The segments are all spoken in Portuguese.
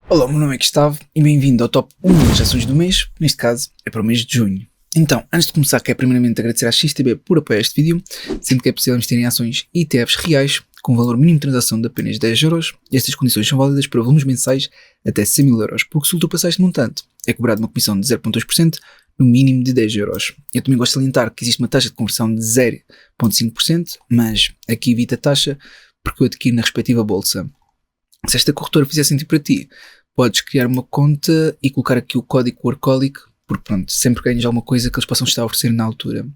Olá, meu nome é Gustavo e bem-vindo ao Top 1 das ações do mês, neste caso é para o mês de junho. Então, antes de começar, quero primeiramente agradecer à XTB por apoiar este vídeo, sendo que é possível investir em ações e ETFs reais com valor mínimo de transação de apenas 10€, e estas condições são válidas para volumes mensais até 100.000€, porque se ultrapassar este montante é cobrado uma comissão de 0,2% no mínimo de 10€. Eu também gosto de salientar que existe uma taxa de conversão de 0,5%, mas aqui evita a taxa porque eu adquiro na respectiva bolsa. Se esta corretora fizer sentido para ti, podes criar uma conta e colocar aqui o código Workaholic, porque pronto, sempre ganhas alguma coisa que eles possam estar a oferecer na altura.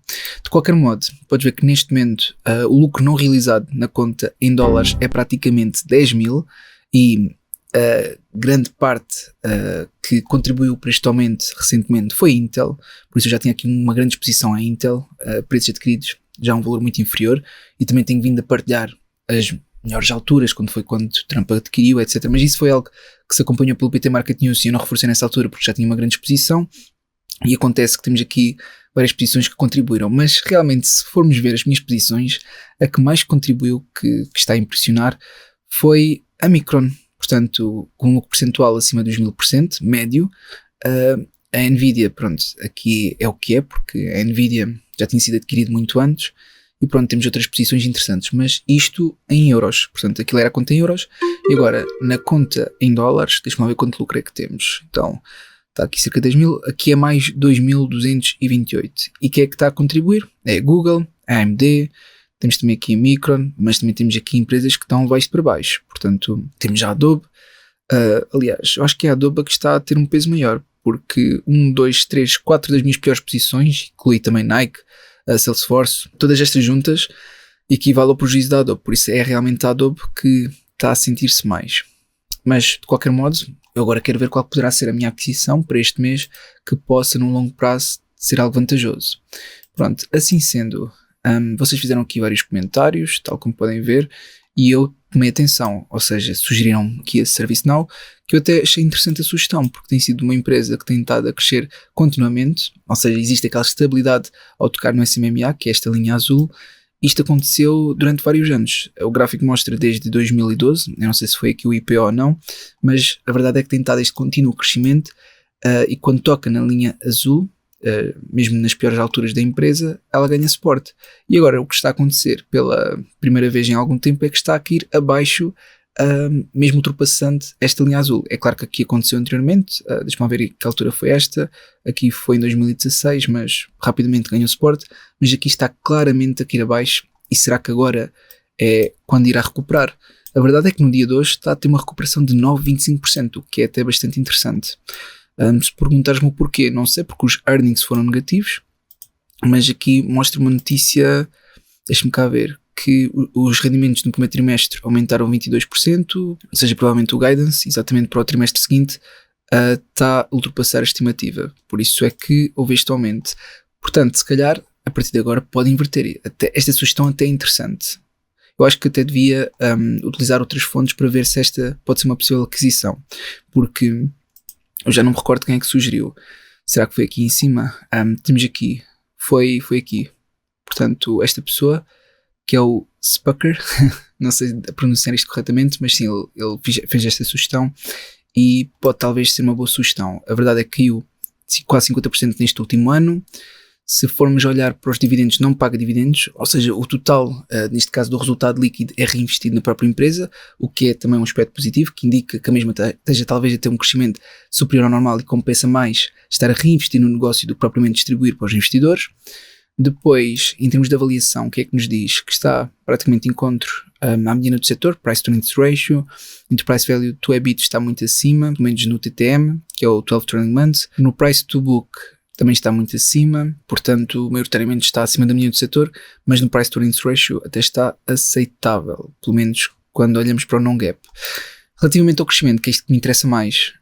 De qualquer modo, podes ver que neste momento o lucro não realizado na conta em dólares é praticamente 10.000 e grande parte que contribuiu para este aumento recentemente foi a Intel, por isso eu já tinha aqui uma grande exposição à Intel, preços adquiridos já um valor muito inferior, e também tenho vindo a partilhar as melhores alturas, quando Trump adquiriu, etc. Mas isso foi algo que se acompanhou pelo PT Market News e eu não reforcei nessa altura porque já tinha uma grande exposição, e acontece que temos aqui várias posições que contribuíram, mas realmente se formos ver as minhas posições, a que mais contribuiu, que está a impressionar, foi a Micron, portanto com um lucro percentual acima dos 1000%, médio. A Nvidia, pronto, aqui é o que é, porque a Nvidia já tinha sido adquirida muito antes, e pronto, temos outras posições interessantes, mas isto em euros, portanto aquilo era a conta em euros, e agora na conta em dólares, deixa-me lá ver quanto lucro é que temos. Então, está aqui cerca de 10.000, aqui é mais 2.228. E quem é que está a contribuir? É Google, a AMD, temos também aqui a Micron, mas também temos aqui empresas que estão baixo para baixo, portanto temos a Adobe, aliás, eu acho que é a Adobe que está a ter um peso maior, porque 1, 2, 3, 4 das minhas piores posições, inclui também Nike, a Salesforce, todas estas juntas equivale ao prejuízo da Adobe, por isso é realmente a Adobe que está a sentir-se mais. Mas de qualquer modo, eu agora quero ver qual poderá ser a minha aquisição para este mês que possa num longo prazo ser algo vantajoso. Pronto, assim sendo, vocês fizeram aqui vários comentários, tal como podem ver, e eu tomei atenção, ou seja, sugeriram aqui a ServiceNow, que eu até achei interessante a sugestão, porque tem sido uma empresa que tem estado a crescer continuamente, ou seja, existe aquela estabilidade ao tocar no SMMA, que é esta linha azul. Isto aconteceu durante vários anos. O gráfico mostra desde 2012, eu não sei se foi aqui o IPO ou não, mas a verdade é que tem estado este contínuo crescimento, e quando toca na linha azul, mesmo nas piores alturas da empresa, ela ganha suporte. E agora o que está a acontecer pela primeira vez em algum tempo é que está a cair abaixo, mesmo ultrapassando esta linha azul. É claro que aqui aconteceu anteriormente, deixa-me ver que altura foi esta, aqui foi em 2016, mas rapidamente ganhou suporte, mas aqui está claramente a cair abaixo, e será que agora é quando irá recuperar? A verdade é que no dia de hoje está a ter uma recuperação de 9,25%, o que é até bastante interessante. Se perguntares-me o porquê, não sei, porque os earnings foram negativos, mas aqui mostra uma notícia, deixa-me cá ver, que os rendimentos no primeiro trimestre aumentaram 22%, ou seja, provavelmente o guidance, exatamente para o trimestre seguinte, está a ultrapassar a estimativa, por isso é que houve este aumento. Portanto, se calhar, a partir de agora pode inverter. Esta sugestão até é interessante. Eu acho que até devia utilizar outras fontes para ver se esta pode ser uma possível aquisição, porque eu já não me recordo quem é que sugeriu. Será que foi aqui em cima? Temos aqui, foi aqui, portanto, esta pessoa, que é o Spucker, não sei pronunciar isto corretamente, mas sim, ele fez esta sugestão e pode talvez ser uma boa sugestão. A verdade é que caiu quase 50% neste último ano. Se formos olhar para os dividendos, não paga dividendos, ou seja, o total, neste caso do resultado líquido, é reinvestido na própria empresa, o que é também um aspecto positivo, que indica que a mesma esteja talvez a ter um crescimento superior ao normal e compensa mais estar a reinvestir no negócio do que propriamente distribuir para os investidores. Depois, em termos de avaliação, o que é que nos diz? Que está praticamente de encontro à mediana do setor, Price to Earnings Ratio, Enterprise Value to EBIT está muito acima, pelo menos no TTM, que é o 12 Trailing Months. No Price to Book também está muito acima, portanto, maioritariamente está acima da mediana do setor, mas no Price to Earnings Ratio até está aceitável, pelo menos quando olhamos para o non-gap. Relativamente ao crescimento, que é isto que me interessa mais,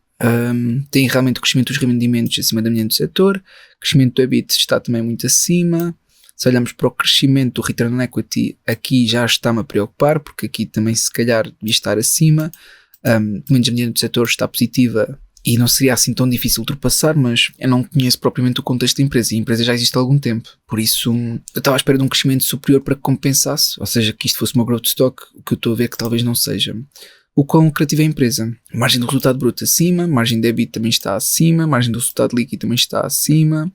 tem realmente o crescimento dos rendimentos acima da mediana do setor, o crescimento do EBIT está também muito acima. Se olharmos para o crescimento do Return on Equity, aqui já está-me a preocupar, porque aqui também se calhar devia estar acima, pelo menos a mediana do setor está positiva e não seria assim tão difícil ultrapassar, mas eu não conheço propriamente o contexto da empresa, e a empresa já existe há algum tempo, por isso eu estava à espera de um crescimento superior para que compensasse, ou seja, que isto fosse uma growth stock, o que eu estou a ver que talvez não seja. o quão lucrativa é a empresa. Margem do resultado bruto acima, margem de EBIT também está acima, margem do resultado líquido também está acima,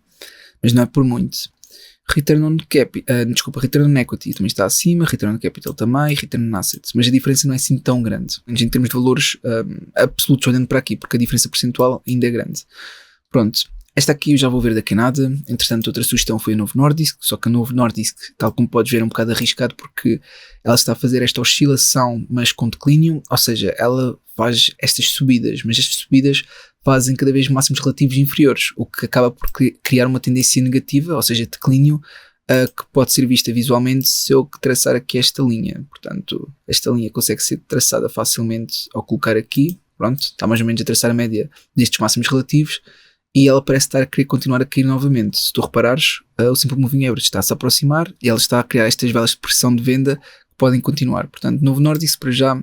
mas não é por muito. Return on equity também está acima, return on capital também, return on assets, mas a diferença não é assim tão grande, em termos de valores absolutos olhando para aqui, porque a diferença percentual ainda é grande. Pronto, esta aqui eu já vou ver daqui a nada. Entretanto, outra sugestão foi a Novo Nordisk, só que a Novo Nordisk, tal como podes ver, é um bocado arriscado porque ela está a fazer esta oscilação, mas com declínio, ou seja, ela faz estas subidas, mas estas subidas fazem cada vez máximos relativos inferiores, o que acaba por criar uma tendência negativa, ou seja, declínio, que pode ser vista visualmente se eu traçar aqui esta linha. Portanto, esta linha consegue ser traçada facilmente ao colocar aqui, pronto, está mais ou menos a traçar a média destes máximos relativos, e ela parece estar a querer continuar a cair novamente. Se tu reparares, o Simple Moving Average está a se aproximar e ela está a criar estas velas de pressão de venda que podem continuar. Portanto, Novo Nordisk para já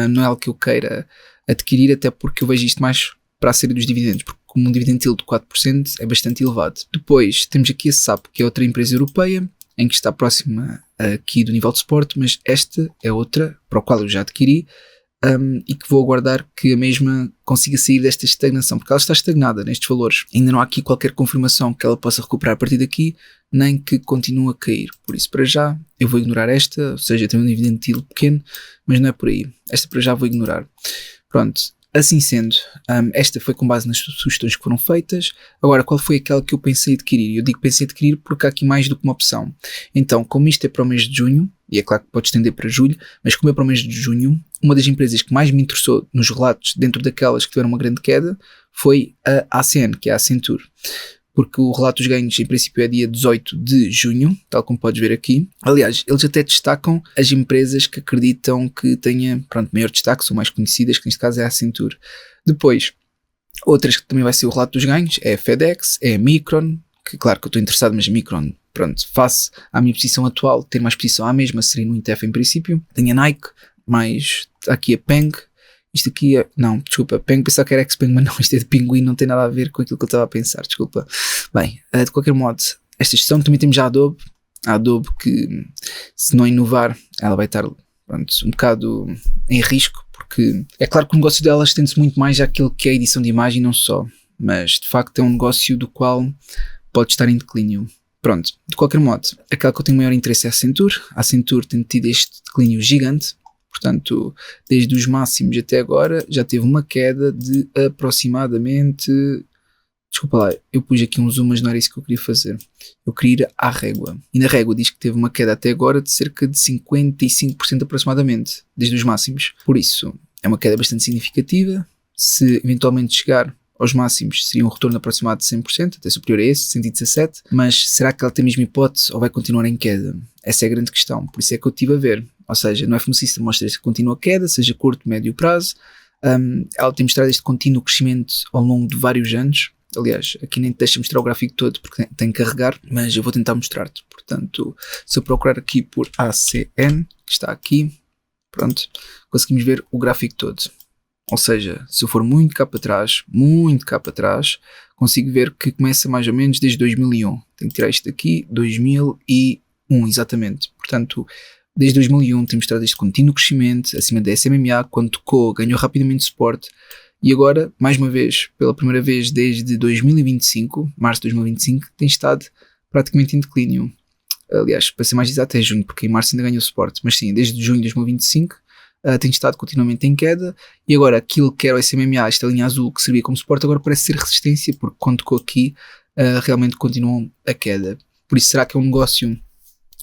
não é algo que eu queira adquirir, até porque eu vejo isto mais para a série dos dividendos, porque como um dividend yield de 4% é bastante elevado. Depois temos aqui a SAP, que é outra empresa europeia, em que está próxima aqui do nível de suporte, mas esta é outra para o qual eu já adquiri, e que vou aguardar que a mesma consiga sair desta estagnação, porque ela está estagnada nestes valores. Ainda não há aqui qualquer confirmação que ela possa recuperar a partir daqui, nem que continue a cair. Por isso, para já, eu vou ignorar esta, ou seja, tem um dividend yield pequeno, mas não é por aí. Esta para já vou ignorar. Pronto, assim sendo, esta foi com base nas sugestões que foram feitas. Agora, qual foi aquela que eu pensei adquirir? Eu digo pensei adquirir porque há aqui mais do que uma opção. Então, como isto é para o mês de junho, e é claro que pode estender para julho, mas como é para o mês de junho, uma das empresas que mais me interessou nos relatos, dentro daquelas que tiveram uma grande queda, foi a ACN, que é a Accenture. Porque o relato dos ganhos, em princípio, é dia 18 de junho, tal como podes ver aqui. Aliás, eles até destacam as empresas que acreditam que tenha, maior destaque, são mais conhecidas, que neste caso é a Accenture. Depois, outras que também vai ser o relato dos ganhos, é a FedEx, é a Micron, que claro que eu estou interessado, mas a Micron, face à minha posição atual, ter mais posição à mesma seria no ETF em princípio. Tenho a Nike, mais aqui a Peng. Isto aqui é... Não, desculpa, Peng, pensava que era Xpeng, mas não, isto é de pinguim, não tem nada a ver com aquilo que eu estava a pensar, desculpa. Bem, de qualquer modo, esta gestão também temos a Adobe. A Adobe que, se não inovar, ela vai estar um bocado em risco, porque é claro que o negócio dela estende-se muito mais àquilo que é a edição de imagem e não só, mas de facto é um negócio do qual pode estar em declínio. Pronto, de qualquer modo, aquela que eu tenho maior interesse é a Accenture. A Accenture tem tido este declínio gigante. Portanto, desde os máximos até agora, já teve uma queda de aproximadamente... Desculpa lá, eu pus aqui um zoom, mas não era isso que eu queria fazer. Eu queria ir à régua. E na régua diz que teve uma queda até agora de cerca de 55% aproximadamente, desde os máximos. Por isso, é uma queda bastante significativa. Se eventualmente chegar aos máximos, seria um retorno aproximado de 100%, até superior a esse, 117. Mas será que ela tem a mesma hipótese ou vai continuar em queda? Essa é a grande questão. Por isso é que eu estive a ver. Ou seja, no FTSE System mostra-se que continua a queda, seja curto, médio prazo. Ela tem mostrado este contínuo crescimento ao longo de vários anos. Aliás, aqui nem te deixa mostrar o gráfico todo porque tem que carregar, mas eu vou tentar mostrar-te. Portanto, se eu procurar aqui por ACN, está aqui, pronto, conseguimos ver o gráfico todo. Ou seja, se eu for muito cá para trás, consigo ver que começa mais ou menos desde 2001. Tenho que tirar isto daqui, 2001, exatamente. Portanto, desde 2001 temos mostrado este contínuo crescimento acima da SMMA, quando tocou, ganhou rapidamente suporte. E agora, mais uma vez, pela primeira vez desde 2025, março de 2025, tem estado praticamente em declínio. Aliás, para ser mais exato é junho, porque em março ainda ganhou suporte. Mas sim, desde junho de 2025 tem estado continuamente em queda. E agora aquilo que era o SMMA, esta linha azul que servia como suporte, agora parece ser resistência, porque quando tocou aqui realmente continuou a queda. Por isso, será que é um negócio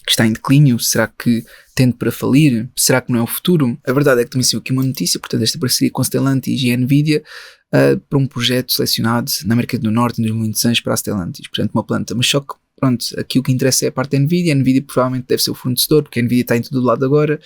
que está em declínio? Será que tende para falir? Será que não é o futuro? A verdade é que também saiu aqui uma notícia, portanto, esta parceria com a Stellantis e a Nvidia para um projeto selecionado na América do Norte em 2026 para a Stellantis, portanto, uma planta. Mas só que, pronto, aqui o que interessa é a parte da Nvidia. A Nvidia provavelmente deve ser o fornecedor, porque a Nvidia está em todo lado agora,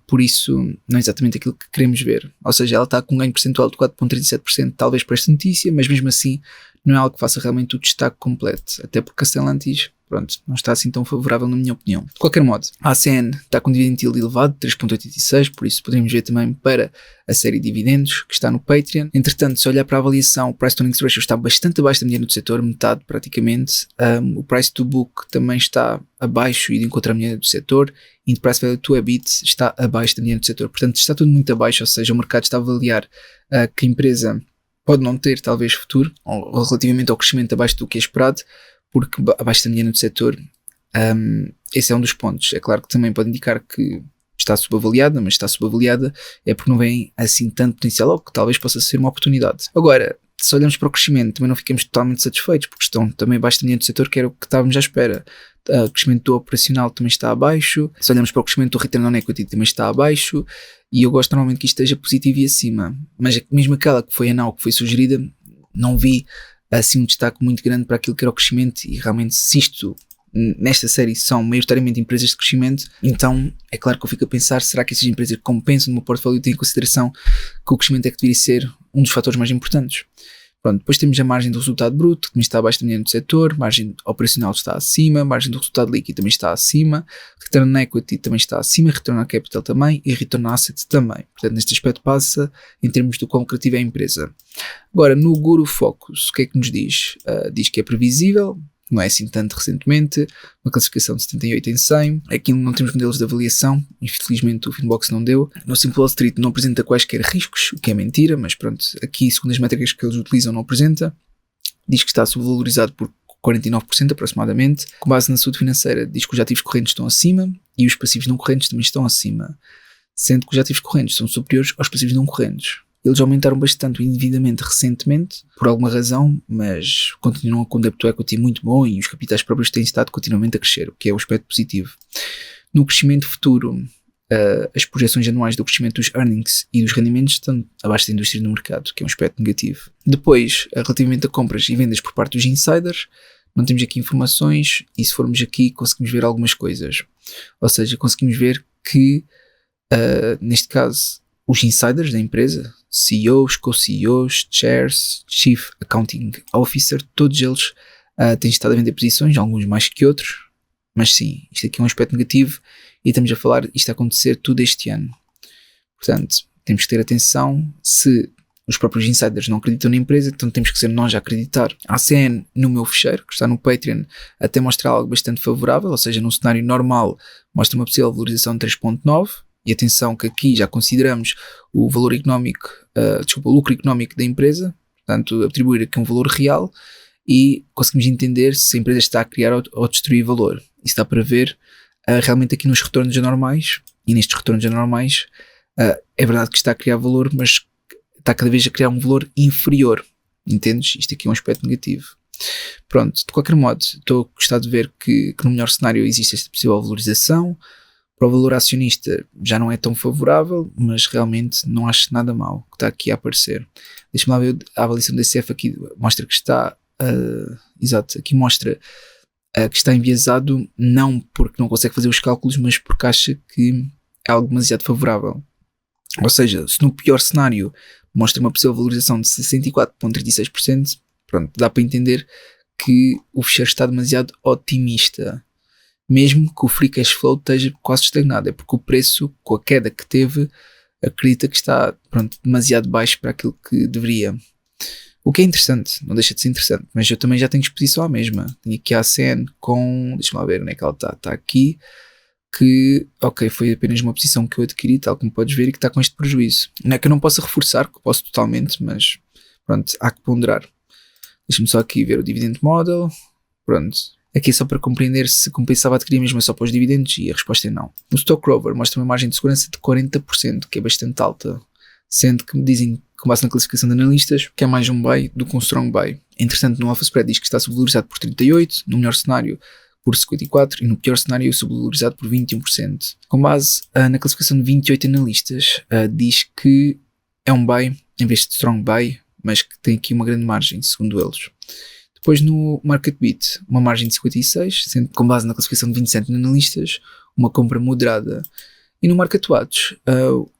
por isso não é exatamente aquilo que queremos ver. Ou seja, ela está com um ganho percentual de 4,37%, talvez para esta notícia, mas mesmo assim não é algo que faça realmente o destaque completo, até porque a Stellantis pronto, não está assim tão favorável na minha opinião. De qualquer modo, a ACN está com dividend yield elevado, 3.86, por isso poderíamos ver também para a série de dividendos que está no Patreon. Entretanto, se olhar para a avaliação, o Price to Earnings Ratio está bastante abaixo da mediana do setor, metade praticamente. O Price to Book também está abaixo e de encontro à mediana do setor. E o Price Value to EBIT está abaixo da mediana do setor. Portanto, está tudo muito abaixo, ou seja, o mercado está a avaliar que a empresa pode não ter talvez futuro, ou relativamente ao crescimento abaixo do que é esperado, porque abaixo da mediana do setor, esse é um dos pontos. É claro que também pode indicar que está subavaliada, mas está subavaliada é porque não vem assim tanto potencial, ou que talvez possa ser uma oportunidade. Agora, se olhamos para o crescimento, também não ficamos totalmente satisfeitos, porque estão também abaixo da mediana do setor, que era o que estávamos à espera. O crescimento do operacional também está abaixo. Se olhamos para o crescimento do return on equity, também está abaixo. E eu gosto normalmente que isto esteja positivo e acima. Mas mesmo aquela que foi a NAU que foi sugerida, não vi assim um destaque muito grande para aquilo que era o crescimento. E realmente, se isto nesta série são maioritariamente empresas de crescimento, então é claro que eu fico a pensar, será que essas empresas que compensam no meu portfólio têm em consideração que o crescimento é que deveria ser um dos fatores mais importantes? Pronto, depois temos a margem do resultado bruto, que também está abaixo da mediana do setor, margem operacional está acima, margem do resultado líquido também está acima, return on equity também está acima, return on capital também e return on assets também. Portanto, neste aspecto passa em termos do quão lucrativa é a empresa. Agora, no Guru Focus, o que é que nos diz? Diz que é previsível, não é assim tanto recentemente, uma classificação de 78 em 100. Aqui não temos modelos de avaliação, infelizmente o Finbox não deu. No Simple Wall Street não apresenta quaisquer riscos, o que é mentira, mas pronto, aqui segundo as métricas que eles utilizam não apresenta. Diz que está subvalorizado por 49% aproximadamente. Com base na saúde financeira, diz que os ativos correntes estão acima e os passivos não correntes também estão acima, sendo que os ativos correntes são superiores aos passivos não correntes. Eles aumentaram bastante o endividamento recentemente, por alguma razão, mas continuam com um debt to equity muito bom e os capitais próprios têm estado continuamente a crescer, o que é um aspecto positivo. No crescimento futuro, as projeções anuais do crescimento dos earnings e dos rendimentos estão abaixo da indústria no mercado, que é um aspecto negativo. Depois, relativamente a compras e vendas por parte dos insiders, não temos aqui informações e se formos aqui conseguimos ver algumas coisas. Ou seja, conseguimos ver que, neste caso, os insiders da empresa, CEOs, co-CEOs, chairs, chief accounting officer, todos eles têm estado a vender posições, alguns mais que outros, mas sim, isto aqui é um aspecto negativo e estamos a falar isto a acontecer tudo este ano. Portanto, temos que ter atenção, se os próprios insiders não acreditam na empresa, então temos que ser nós a acreditar. A ACN, no meu fecheiro, que está no Patreon, até mostra algo bastante favorável, ou seja, num cenário normal mostra uma possível valorização de 3.9, e atenção que aqui já consideramos o valor económico, o lucro económico da empresa, portanto atribuir aqui um valor real e conseguimos entender se a empresa está a criar ou destruir valor. Isso dá para ver realmente aqui nos retornos anormais, e nestes retornos anormais é verdade que está a criar valor, mas está cada vez a criar um valor inferior, entendes? Isto aqui é um aspecto negativo. Pronto, de qualquer modo, estou a gostar de ver que no melhor cenário existe esta possível valorização. Para o valor acionista já não é tão favorável, mas realmente não acho nada mal que está aqui a aparecer. Deixa-me lá ver, a avaliação do DCF aqui mostra que está, exato, aqui mostra que está enviesado não porque não consegue fazer os cálculos, mas porque acha que é algo demasiado favorável. Ou seja, se no pior cenário mostra uma possível valorização de 64,36%, pronto, dá para entender que o fecheiro está demasiado otimista. Mesmo que o free cash flow esteja quase estagnado, é porque o preço, com a queda que teve, acredita que está demasiado baixo para aquilo que deveria. O que é interessante, não deixa de ser interessante, mas eu também já tenho exposição à mesma. Tenho aqui a ACN com, deixa-me lá ver onde é que ela está, está aqui, que, ok, foi apenas uma posição que eu adquiri, tal como podes ver, e que está com este prejuízo. Não é que eu não possa reforçar, que posso totalmente, mas pronto, há que ponderar. Deixa-me só aqui ver o dividend model, pronto. Aqui é só para compreender se compensava adquirir mesmo só para os dividendos e a resposta é não. O Stock Rover mostra uma margem de segurança de 40%, que é bastante alta, sendo que me dizem, com base na classificação de analistas, que é mais um buy do que um strong buy. Entretanto, no Alpha Spread diz que está subvalorizado por 38%, no melhor cenário por 54% e no pior cenário subvalorizado por 21%. Com base na classificação de 28 analistas, diz que é um buy em vez de strong buy, mas que tem aqui uma grande margem, segundo eles. Depois no Market Beat, uma margem de 56, sendo com base na classificação de 27 analistas, uma compra moderada. E no Market Watch,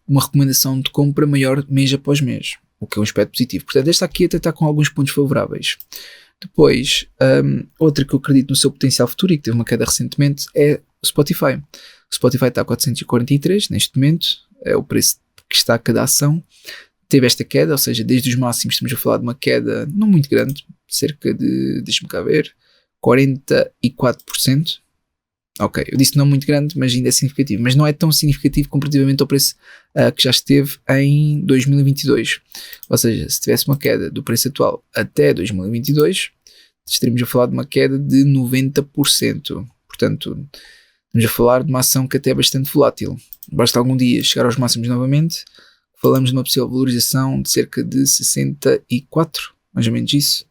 uma recomendação de compra maior mês após mês, o que é um aspecto positivo. Portanto, esta aqui até está com alguns pontos favoráveis. Depois, outra que eu acredito no seu potencial futuro e que teve uma queda recentemente é o Spotify. O Spotify está a 443 neste momento, é o preço que está a cada ação. Teve esta queda, ou seja, desde os máximos estamos a falar de uma queda não muito grande, cerca de, deixa-me cá ver, 44%. Ok, eu disse não muito grande, mas ainda é significativo. Mas não é tão significativo comparativamente ao preço que já esteve em 2022. Ou seja, se tivesse uma queda do preço atual até 2022, estaríamos a falar de uma queda de 90%. Portanto, estamos a falar de uma ação que até é bastante volátil. Basta algum dia chegar aos máximos novamente, falamos de uma possível valorização de cerca de 64, mais ou menos isso.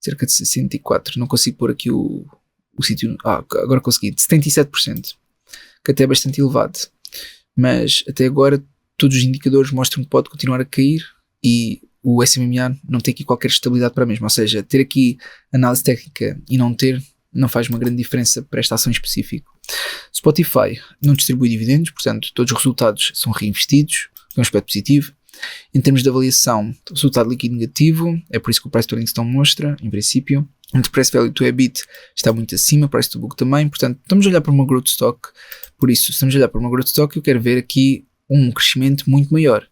Cerca de 64. Não consigo pôr aqui o sítio. Agora consegui. De 77%. Que até é bastante elevado. Mas até agora todos os indicadores mostram que pode continuar a cair e o SMMA não tem aqui qualquer estabilidade para a mesma. Ou seja, ter aqui análise técnica e não ter não faz uma grande diferença para esta ação em específico. Spotify não distribui dividendos, portanto todos os resultados são reinvestidos, é um aspecto positivo. Em termos de avaliação, resultado líquido negativo, é por isso que o price to earnings mostra, em princípio. Entre price value to EBIT está muito acima, price to book também, portanto estamos a olhar para uma growth stock. Por isso, se estamos a olhar para uma growth stock, eu quero ver aqui um crescimento muito maior.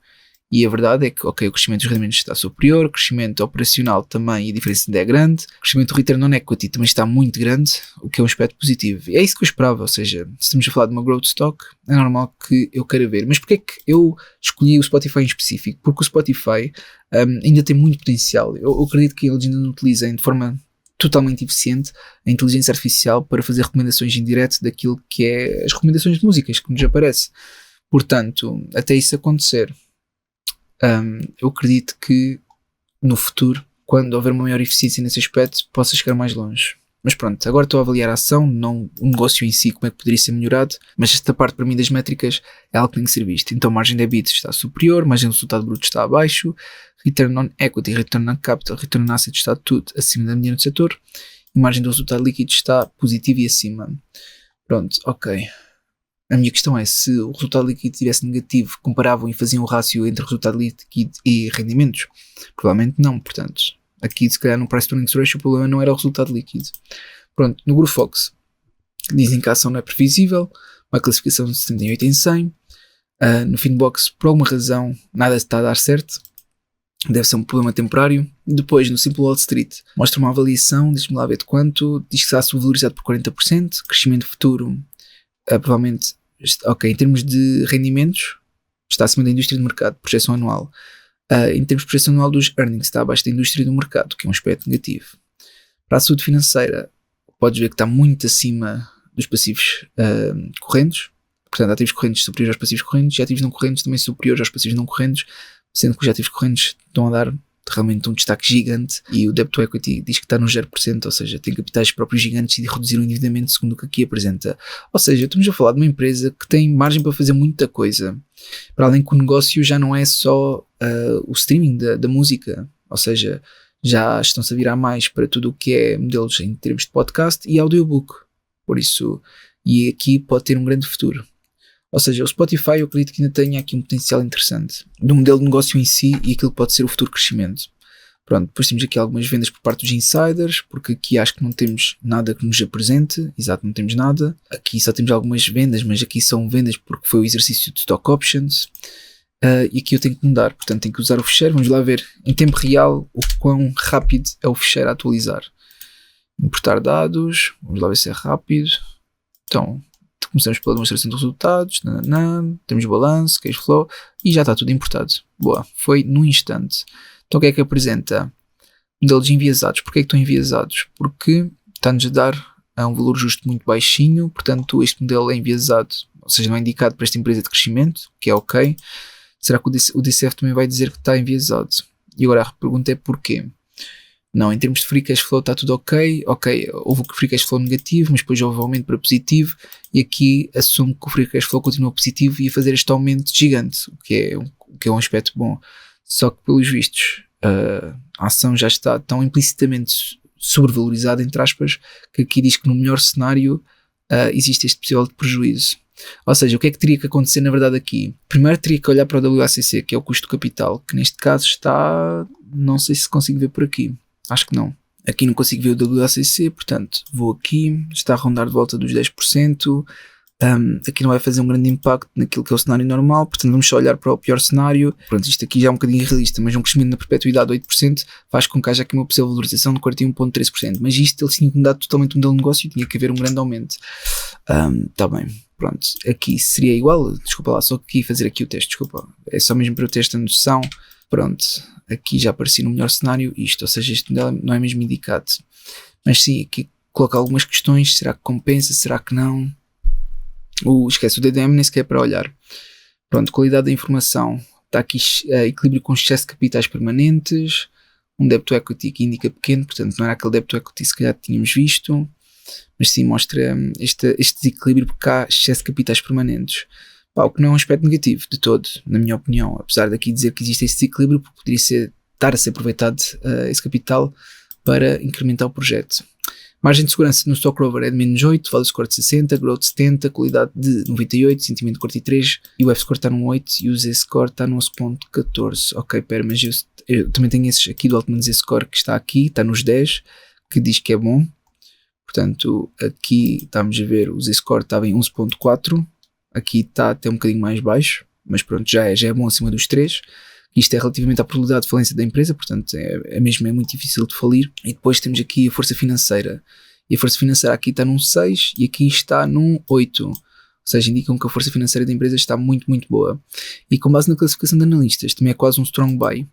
E a verdade é que, ok, o crescimento dos rendimentos está superior, o crescimento operacional também, e a diferença ainda é grande, o crescimento do return on equity também está muito grande, o que é um aspecto positivo. E é isso que eu esperava, ou seja, se estamos a falar de uma growth stock, é normal que eu queira ver. Mas porquê é que eu escolhi o Spotify em específico? Porque o Spotify ainda tem muito potencial. Eu acredito que eles ainda não utilizem de forma totalmente eficiente a inteligência artificial para fazer recomendações em direto daquilo que é as recomendações de músicas que nos aparece. Portanto, até isso acontecer, eu acredito que no futuro, quando houver uma maior eficiência nesse aspecto, possa chegar mais longe. Mas pronto, agora estou a avaliar a ação, não o negócio em si, como é que poderia ser melhorado, mas esta parte para mim das métricas é algo que tem que ser visto. Então, margem de EBIT está superior, margem de resultado bruto está abaixo, return on equity, return on capital, return on asset está tudo acima da média do setor, e margem de resultado líquido está positivo e acima. Pronto, ok. A minha questão é, se o resultado líquido estivesse negativo, comparavam e faziam o rácio entre resultado líquido e rendimentos? Provavelmente não, portanto, aqui se calhar no price to earnings ratio o problema não era o resultado líquido. Pronto, no GrowFox dizem que a ação não é previsível, uma classificação de 78 em 100, no Finbox por alguma razão nada está a dar certo, deve ser um problema temporário. Depois no Simple Wall Street mostra uma avaliação, diz-me lá ver de quanto, diz que está subvalorizado por 40%, crescimento futuro provavelmente, ok, em termos de rendimentos está acima da indústria do mercado, projeção anual. Em termos de projeção anual dos earnings está abaixo da indústria do mercado, que é um aspecto negativo. Para a saúde financeira podes ver que está muito acima dos passivos correntes, portanto ativos correntes superiores aos passivos correntes e ativos não correntes também superiores aos passivos não correntes, sendo que os ativos correntes estão a dar realmente um destaque gigante e o debt to equity diz que está no 0%, ou seja, tem capitais próprios gigantes e de reduzir o endividamento segundo o que aqui apresenta. Ou seja, estamos a falar de uma empresa que tem margem para fazer muita coisa, para além que o negócio já não é só o streaming da música, ou seja, já estão-se a virar mais para tudo o que é modelos em termos de podcast e audiobook, por isso, e aqui pode ter um grande futuro. Ou seja, o Spotify eu acredito que ainda tenha aqui um potencial interessante do modelo de negócio em si e aquilo que pode ser o futuro crescimento. Pronto, depois temos aqui algumas vendas por parte dos insiders, porque aqui acho que não temos nada que nos apresente, exato, não temos nada. Aqui só temos algumas vendas, mas aqui são vendas porque foi o exercício de stock options. E aqui eu tenho que mudar, portanto tenho que usar o fecheiro. Vamos lá ver em tempo real o quão rápido é o fecheiro a atualizar. Importar dados, vamos lá ver se é rápido. Então, começamos pela demonstração de resultados, temos balanço, cash flow e já está tudo importado. Boa, foi num instante. Então o que é que apresenta? Modelos enviesados. Porquê é que estão enviesados? Porque está-nos a dar um valor justo muito baixinho, portanto este modelo é enviesado, ou seja, não é indicado para esta empresa de crescimento, que é ok. Será que o DCF também vai dizer que está enviesado? E agora a pergunta é porquê? Não, em termos de free cash flow está tudo ok, houve o free cash flow negativo, mas depois houve aumento para positivo e aqui assumo que o free cash flow continua positivo e a fazer este aumento gigante, o que é um aspecto bom. Só que pelos vistos a ação já está tão implicitamente sobrevalorizada, entre aspas, que aqui diz que no melhor cenário existe este possível prejuízo. Ou seja, o que é que teria que acontecer na verdade aqui? Primeiro teria que olhar para o WACC, que é o custo de capital, que neste caso está, não sei se consigo ver por aqui. Acho que não. Aqui não consigo ver o WACC, portanto vou aqui, está a rondar de volta dos 10%. Aqui não vai fazer um grande impacto naquilo que é o cenário normal, portanto vamos só olhar para o pior cenário. Pronto, isto aqui já é um bocadinho irrealista, mas um crescimento na perpetuidade de 8% faz com que haja aqui uma possível valorização de 41,13%, mas isto eles tinham que mudar totalmente o modelo de negócio e tinha que haver um grande aumento. Está bem, pronto, aqui seria igual, desculpa lá, só aqui fazer aqui o teste, desculpa, é só mesmo para eu ter esta noção. Pronto, aqui já aparecia no melhor cenário isto, ou seja, este modelo não é mesmo indicado, mas sim, aqui coloca algumas questões, será que compensa, será que não? Esquece, o DDM nem sequer é para olhar. Pronto, qualidade da informação. Está aqui equilíbrio com excesso de capitais permanentes. Um débito equity que indica pequeno, portanto não era aquele débito equity se calhar que tínhamos visto. Mas sim, mostra este desequilíbrio porque há excesso de capitais permanentes. O que não é um aspecto negativo de todo, na minha opinião. Apesar daqui dizer que existe esse desequilíbrio, porque poderia estar a ser aproveitado esse capital para incrementar o projeto. Margem de segurança no stock rover é de menos 8, value score de 60, growth de 70, qualidade de 98, sentimento de 43 e o F-score está num 8 e o Z-score está num 11.14. Ok, pera, mas eu também tenho esses aqui do Altman Z-score que está aqui, está nos 10, que diz que é bom. Portanto, aqui estamos a ver o Z-score estava em 11.4, aqui está até um bocadinho mais baixo, mas pronto, já é bom acima dos 3. Isto é relativamente à probabilidade de falência da empresa, portanto é muito difícil de falir. E depois temos aqui a força financeira. E a força financeira aqui está num 6 e aqui está num 8. Ou seja, indicam que a força financeira da empresa está muito boa. E com base na classificação de analistas, também é quase um strong buy.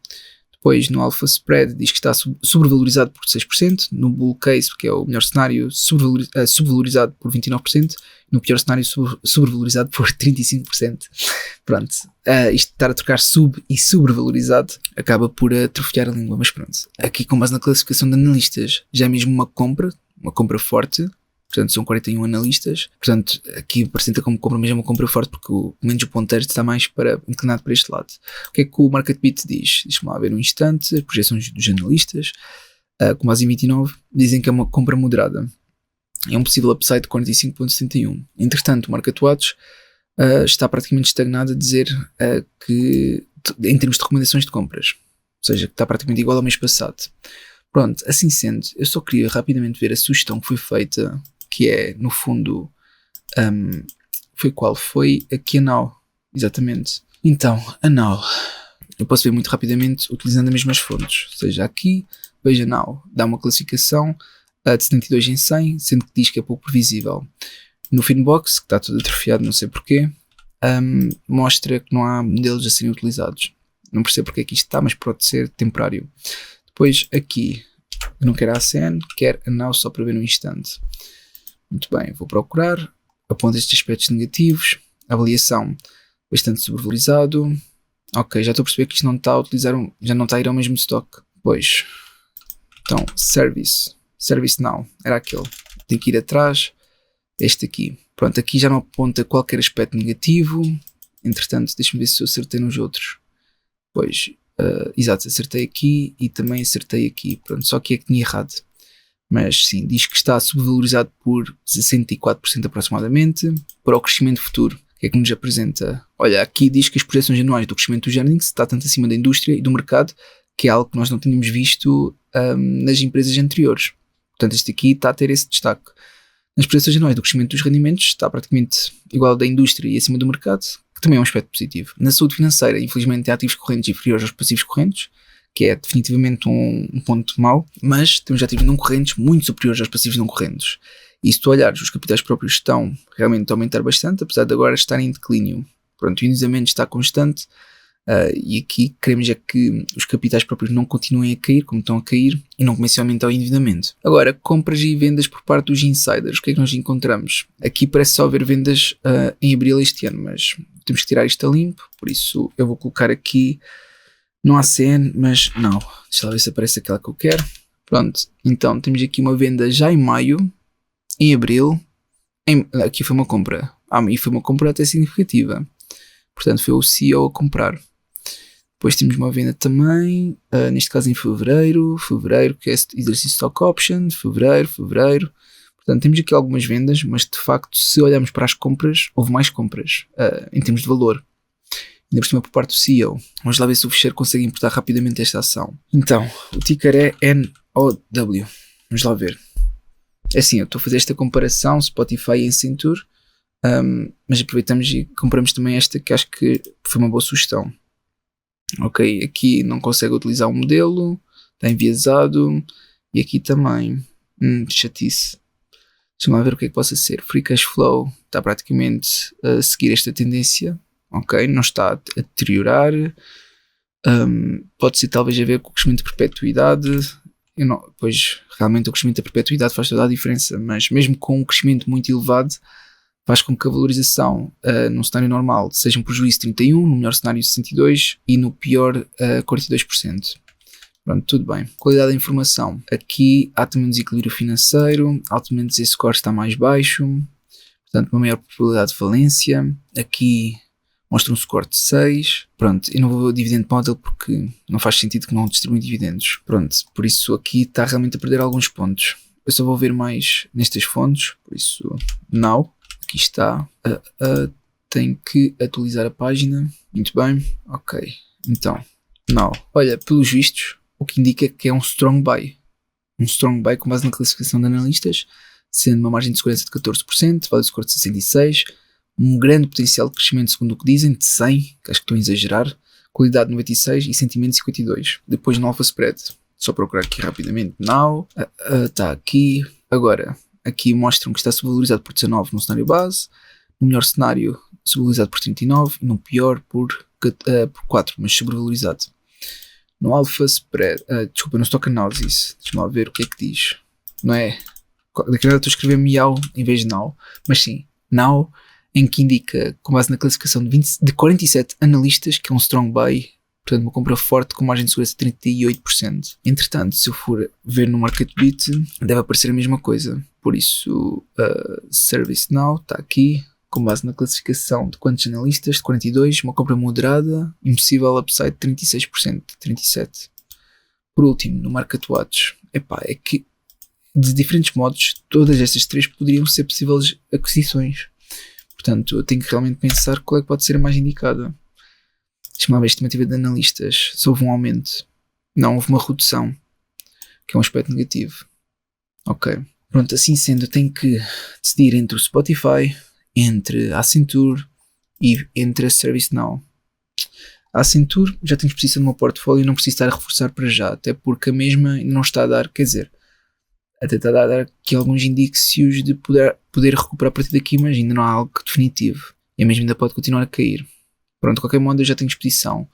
Depois no Alpha Spread diz que está sobrevalorizado por 6%, no Bull Case, que é o melhor cenário, sobrevalorizado por 29%, no pior cenário sobrevalorizado por 35%. Pronto, isto de estar a trocar sub e sobrevalorizado acaba por atrofiar a língua, mas pronto. Aqui com base na classificação de analistas, já é mesmo uma compra forte. Portanto, são 41 analistas. Portanto, aqui apresenta como compra, mas é uma compra forte porque pelo menos o ponteiro está mais inclinado para este lado. O que é que o Market Beat diz? Deixa-me lá ver um instante. As projeções dos analistas, com base em 29, dizem que é uma compra moderada. É um possível upside de 45,71. Entretanto, o Market Watch está praticamente estagnado a dizer que, em termos de recomendações de compras, ou seja, que está praticamente igual ao mês passado. Pronto, assim sendo, eu só queria rapidamente ver a sugestão que foi feita, que é, no fundo, foi qual? Foi aqui a Now, exatamente. Então, a Now, eu posso ver muito rapidamente utilizando as mesmas fontes, ou seja, aqui, veja a Now, dá uma classificação de 72 em 100, sendo que diz que é pouco previsível. No Finbox, que está todo atrofiado, não sei porquê, mostra que não há modelos a serem utilizados. Não percebo porque é que isto está, mas pode ser temporário. Depois aqui, eu não quero a ACN, quero a Now só para ver um instante. Muito bem, vou procurar, aponta estes aspectos negativos, avaliação bastante sobrevalorizado. Ok, já estou a perceber que isto não está a utilizar, já não está a ir ao mesmo stock. Pois, então, Service Now, era aquele. Tem que ir atrás, este aqui. Pronto, aqui já não aponta qualquer aspecto negativo. Entretanto, deixa-me ver se eu acertei nos outros. Pois, exato, acertei aqui e também acertei aqui. Pronto, só que é que tinha errado. Mas sim, diz que está subvalorizado por 64% aproximadamente para o crescimento futuro. O que é que nos apresenta? Olha, aqui diz que as projeções anuais do crescimento dos earnings está tanto acima da indústria e do mercado, que é algo que nós não tínhamos visto nas empresas anteriores. Portanto, este aqui está a ter esse destaque. Nas projeções anuais do crescimento dos rendimentos está praticamente igual ao da indústria e acima do mercado, que também é um aspecto positivo. Na saúde financeira, infelizmente, tem ativos correntes inferiores aos passivos correntes, que é definitivamente um ponto mau, mas temos ativos não correntes muito superiores aos passivos não correntes. E se tu olhares, os capitais próprios estão realmente a aumentar bastante, apesar de agora estarem em declínio. Pronto, o endividamento está constante e aqui queremos é que os capitais próprios não continuem a cair, como estão a cair, e não comecem a aumentar o endividamento. Agora, compras e vendas por parte dos insiders, o que é que nós encontramos? Aqui parece só haver vendas em abril este ano, mas temos que tirar isto a limpo, por isso eu vou colocar aqui, não há CN, mas não. Deixa lá ver se aparece aquela que eu quero. Pronto, então temos aqui uma venda já em maio, em abril, aqui foi uma compra. E foi uma compra até significativa. Portanto, foi o CEO a comprar. Depois temos uma venda também, neste caso em fevereiro, que é exercício stock option, fevereiro. Portanto, temos aqui algumas vendas, mas de facto, se olharmos para as compras, houve mais compras, em termos de valor. Ainda por cima por parte do CEO. Vamos lá ver se o fecheiro consegue importar rapidamente esta ação. Então, o ticker é OW. Vamos lá ver. É assim, eu estou a fazer esta comparação Spotify e Accenture, mas aproveitamos e compramos também esta que acho que foi uma boa sugestão. Ok, aqui não consegue utilizar o modelo, está enviesado, e aqui também, chatice. Deixa-me lá ver o que é que possa ser. Free Cash Flow está praticamente a seguir esta tendência, ok, não está a deteriorar. Pode ser talvez a ver com o crescimento de perpetuidade. Pois realmente o crescimento da perpetuidade faz toda a diferença, mas mesmo com um crescimento muito elevado, faz com que a valorização num cenário normal seja um prejuízo de 31%, no melhor cenário 62% e no pior 42%. Pronto, tudo bem. Qualidade da informação. Aqui há também um desequilíbrio financeiro, altamente esse score está mais baixo, portanto uma maior probabilidade de falência. Aqui mostra um score de 6. Pronto, eu não vou dividend model porque não faz sentido que não distribui dividendos. Pronto, por isso aqui está realmente a perder alguns pontos. Eu só vou ver mais nestas fontes, por isso now. Aqui está, tenho que atualizar a página, muito bem, ok, então, now, olha, pelos vistos, o que indica que é um strong buy com base na classificação de analistas, sendo uma margem de segurança de 14%, value score de 66%, um grande potencial de crescimento segundo o que dizem, de 100, que acho que estou a exagerar, qualidade 96 e sentimento 52, depois no alpha spread, só procurar aqui rapidamente, now, está aqui, agora... Aqui mostram que está subvalorizado por 19 no cenário base, no melhor cenário subvalorizado por 39 e no pior por 4, mas sobrevalorizado. No alpha spread, desculpa, no stock analysis, deixa-me lá ver o que é que diz. Não é? Daqui a nada estou a escrever miau em vez de now, mas sim, now, em que indica, com base na classificação de 47 analistas, que é um strong buy, portanto uma compra forte com margem de segurança de 38%. Entretanto, se eu for ver no market beat, deve aparecer a mesma coisa. Por isso, ServiceNow está aqui, com base na classificação de quantos analistas, de 42, uma compra moderada e um possível upside de 36%, 37%. Por último, no Market Watch, é que de diferentes modos, todas estas três poderiam ser possíveis aquisições. Portanto, eu tenho que realmente pensar qual é que pode ser a mais indicada. Deixa-me lá ver a estimativa de analistas, se houve um aumento. Não, houve uma redução, que é um aspecto negativo. Ok. Pronto, assim sendo, eu tenho que decidir entre o Spotify, entre a Accenture e entre a ServiceNow. A Accenture já tenho exposição no meu portfólio e não preciso estar a reforçar para já, até porque a mesma ainda não está a dar, quer dizer, até está a dar aqui alguns indícios de poder recuperar a partir daqui, mas ainda não há algo definitivo. E a mesma ainda pode continuar a cair. Pronto, de qualquer modo eu já tenho exposição.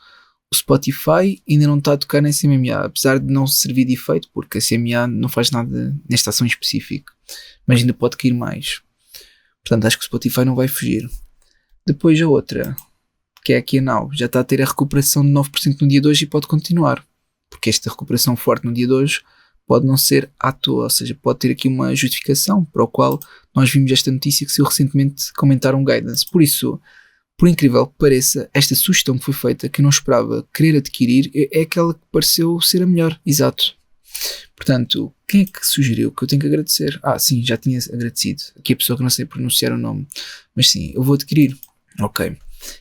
O Spotify ainda não está a tocar na CMA, apesar de não servir de efeito, porque a CMA não faz nada nesta ação específica, mas ainda pode cair mais. Portanto, acho que o Spotify não vai fugir. Depois a outra, que é aqui a Now, já está a ter a recuperação de 9% no dia de hoje e pode continuar, porque esta recuperação forte no dia de hoje pode não ser à toa, ou seja, pode ter aqui uma justificação para o qual nós vimos esta notícia que saiu recentemente que aumentaram um guidance. Por isso, por incrível que pareça, esta sugestão que foi feita, que eu não esperava querer adquirir, é aquela que pareceu ser a melhor. Exato. Portanto, quem é que sugeriu que eu tenho que agradecer? Sim, já tinha agradecido. Aqui a pessoa que não sei pronunciar o nome. Mas sim, eu vou adquirir. Ok.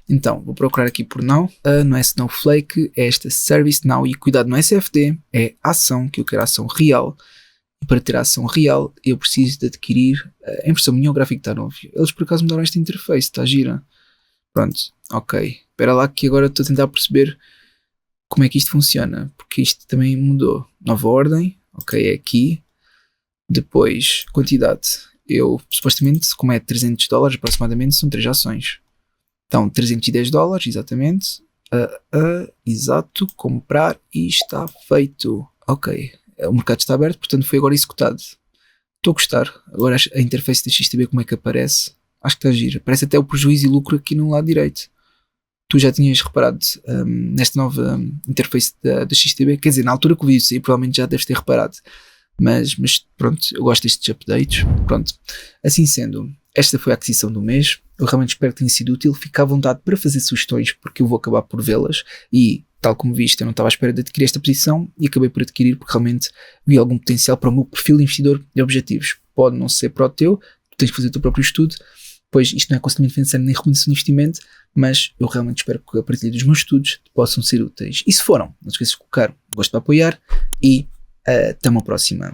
Então, vou procurar aqui por Now. Não é Snowflake, é esta ServiceNow. E cuidado, não é CFD, é ação, que eu quero ação real. E para ter a ação real, eu preciso de adquirir a impressão minha, o gráfico está novo. Eles por acaso mudaram esta interface, está gira. Pronto, ok. Espera lá que agora estou a tentar perceber como é que isto funciona, porque isto também mudou. Nova ordem, ok, é aqui. Depois, quantidade. Eu, supostamente, como é $300 aproximadamente, são 3 ações. Então, $310, exatamente. Exato, comprar e está feito. Ok, o mercado está aberto, portanto foi agora executado. Estou a gostar. Agora a interface da XTB como é que aparece. Acho que está gira. Aparece até o prejuízo e lucro aqui no lado direito. Tu já tinhas reparado nesta nova interface da XTB? Quer dizer, na altura que o vídeo saiu, provavelmente já deves ter reparado. Mas pronto, eu gosto destes updates. Pronto. Assim sendo, esta foi a aquisição do mês. Eu realmente espero que tenha sido útil. Fica à vontade para fazer sugestões, porque eu vou acabar por vê-las. E, tal como viste, eu não estava à espera de adquirir esta posição e acabei por adquirir porque realmente vi algum potencial para o meu perfil de investidor de objetivos. Pode não ser para o teu, tu tens que fazer o teu próprio estudo, pois isto não é aconselhamento financeiro nem recomendação de investimento, mas eu realmente espero que a partir dos meus estudos possam ser úteis. E se foram, não te esqueças de colocar gosto para apoiar e Até uma próxima.